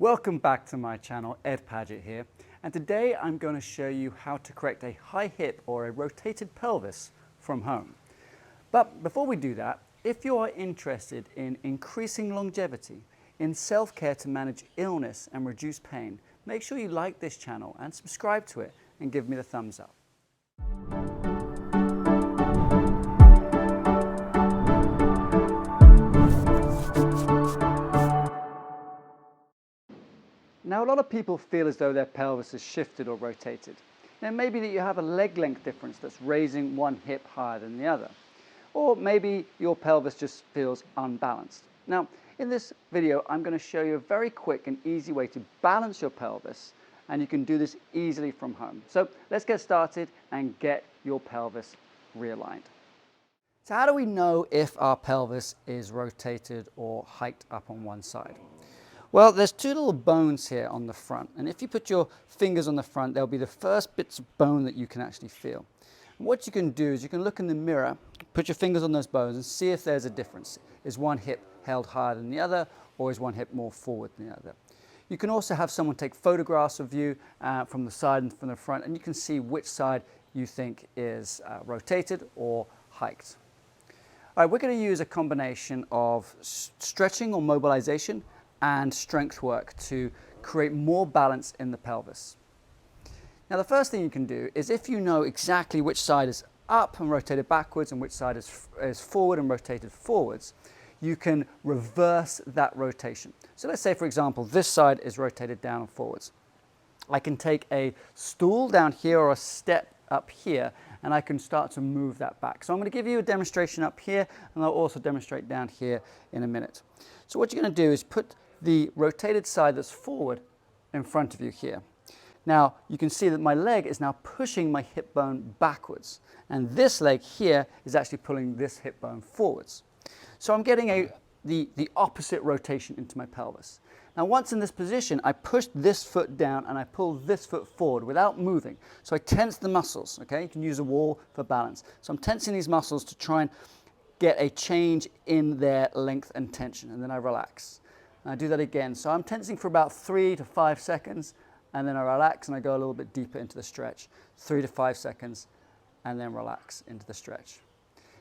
Welcome back to my channel, Ed Paget here, and today I'm going to show you how to correct a high hip or a rotated pelvis from home. But before we do that, if you are interested in increasing longevity, in self-care to manage illness and reduce pain, make sure you like this channel and subscribe to it and give me the thumbs up. Now, a lot of people feel as though their pelvis is shifted or rotated. Now, maybe that you have a leg length difference that's raising one hip higher than the other. Or maybe your pelvis just feels unbalanced. Now, in this video, I'm going to show you a very quick and easy way to balance your pelvis, and you can do this easily from home. So let's get started and get your pelvis realigned. So how do we know if our pelvis is rotated or hiked up on one side? Well, there's two little bones here on the front, and if you put your fingers on the front, they'll be the first bits of bone that you can actually feel. And what you can do is you can look in the mirror, put your fingers on those bones and see if there's a difference. Is one hip held higher than the other, or is one hip more forward than the other? You can also have someone take photographs of you from the side and from the front, and you can see which side you think is rotated or hiked. All right, we're going to use a combination of stretching or mobilization and strength work to create more balance in the pelvis. Now, the first thing you can do is, if you know exactly which side is up and rotated backwards and which side is forward and rotated forwards, you can reverse that rotation. So let's say, for example, this side is rotated down and forwards. I can take a stool down here or a step up here, and I can start to move that back. So I'm going to give you a demonstration up here, and I'll also demonstrate down here in a minute. So what you're going to do is put the rotated side that's forward in front of you here. Now, you can see that my leg is now pushing my hip bone backwards, and this leg here is actually pulling this hip bone forwards. So I'm getting the opposite rotation into my pelvis. Now, once in this position, I push this foot down and I pull this foot forward without moving. So I tense the muscles, okay? You can use a wall for balance. So I'm tensing these muscles to try and get a change in their length and tension, and then I relax. And I do that again. So I'm tensing for about 3 to 5 seconds, and then I relax and I go a little bit deeper into the stretch. 3 to 5 seconds, and then relax into the stretch.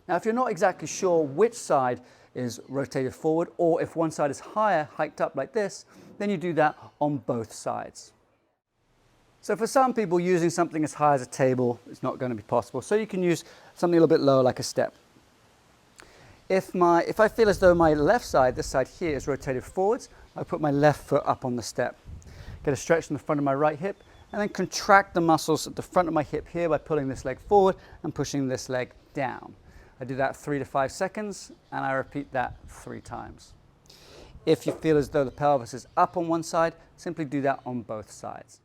Now, if you're not exactly sure which side is rotated forward, or if one side is higher, hiked up like this, then you do that on both sides. So for some people, using something as high as a table is not going to be possible. So you can use something a little bit lower, like a step. If I feel as though my left side, this side here, is rotated forwards, I put my left foot up on the step. Get a stretch in the front of my right hip, and then contract the muscles at the front of my hip here by pulling this leg forward and pushing this leg down. I do that 3 to 5 seconds, and I repeat that 3 times. If you feel as though the pelvis is up on one side, simply do that on both sides.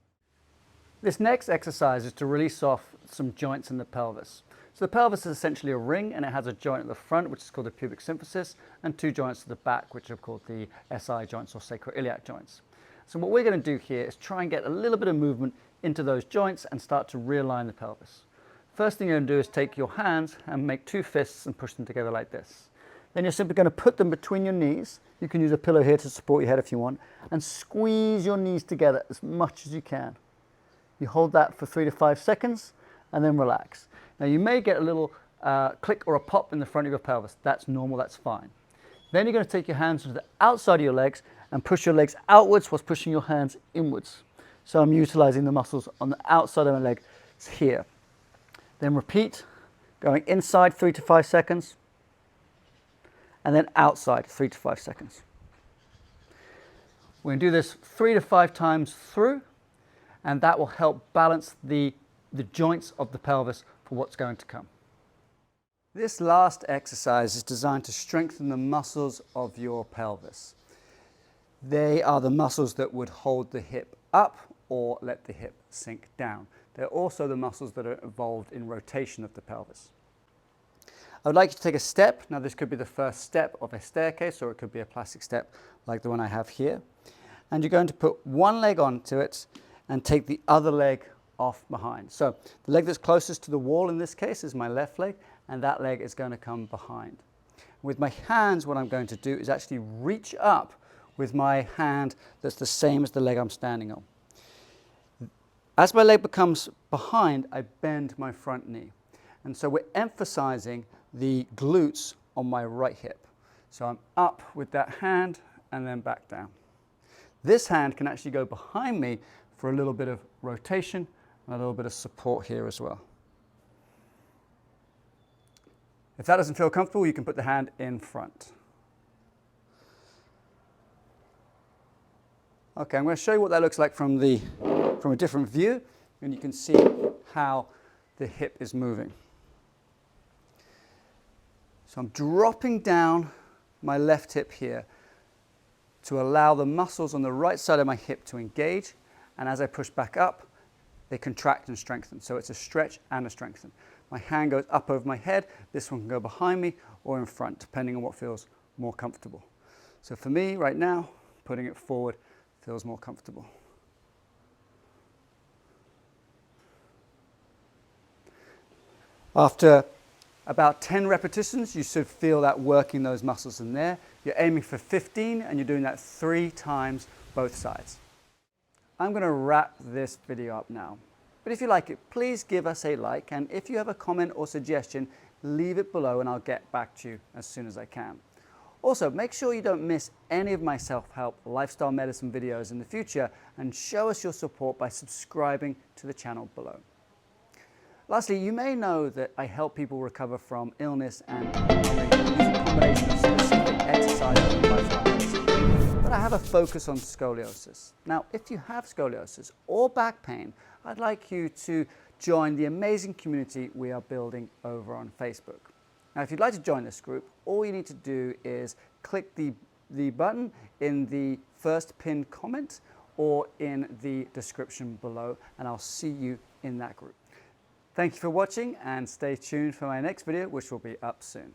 This next exercise is to release off some joints in the pelvis. So the pelvis is essentially a ring, and it has a joint at the front, which is called the pubic symphysis, and 2 joints at the back, which are called the SI joints or sacroiliac joints. So what we're going to do here is try and get a little bit of movement into those joints and start to realign the pelvis. First thing you're going to do is take your hands and make 2 fists and push them together like this. Then you're simply going to put them between your knees. You can use a pillow here to support your head if you want, and squeeze your knees together as much as you can. You hold that for 3 to 5 seconds and then relax. Now, you may get a little click or a pop in the front of your pelvis. That's normal, that's fine. Then you're going to take your hands to the outside of your legs and push your legs outwards whilst pushing your hands inwards. So I'm utilizing the muscles on the outside of my leg here. Then repeat, going inside 3 to 5 seconds, and then outside 3 to 5 seconds. We're going to do this 3 to 5 times through, and that will help balance the joints of the pelvis for what's going to come. This last exercise is designed to strengthen the muscles of your pelvis. They are the muscles that would hold the hip up or let the hip sink down. They're also the muscles that are involved in rotation of the pelvis. I would like you to take a step. Now, this could be the first step of a staircase, or it could be a plastic step like the one I have here. And you're going to put one leg onto it and take the other leg off behind. So the leg that's closest to the wall in this case is my left leg, and that leg is going to come behind. With my hands, what I'm going to do is actually reach up with my hand that's the same as the leg I'm standing on. As my leg becomes behind, I bend my front knee. And so we're emphasizing the glutes on my right hip. So I'm up with that hand and then back down. This hand can actually go behind me for a little bit of rotation and a little bit of support here as well. If that doesn't feel comfortable, you can put the hand in front. Okay, I'm going to show you what that looks like from a different view, and you can see how the hip is moving. So I'm dropping down my left hip here to allow the muscles on the right side of my hip to engage, and as I push back up, they contract and strengthen. So it's a stretch and a strengthen. My hand goes up over my head. This one can go behind me or in front, depending on what feels more comfortable. So for me right now, putting it forward feels more comfortable. After about 10 repetitions, you should feel that working those muscles in there. You're aiming for 15 and you're doing that 3 times both sides. I'm going to wrap this video up now. But if you like it, please give us a like, and if you have a comment or suggestion, leave it below and I'll get back to you as soon as I can. Also, make sure you don't miss any of my self-help lifestyle medicine videos in the future, and show us your support by subscribing to the channel below. Lastly, you may know that I help people recover from illness and injury using a combination of specific exercises and lifestyle medicine. But I have a focus on scoliosis. Now, if you have scoliosis or back pain, I'd like you to join the amazing community we are building over on Facebook. Now, if you'd like to join this group, all you need to do is click the button in the first pinned comment or in the description below, and I'll see you in that group. Thank you for watching, and stay tuned for my next video, which will be up soon.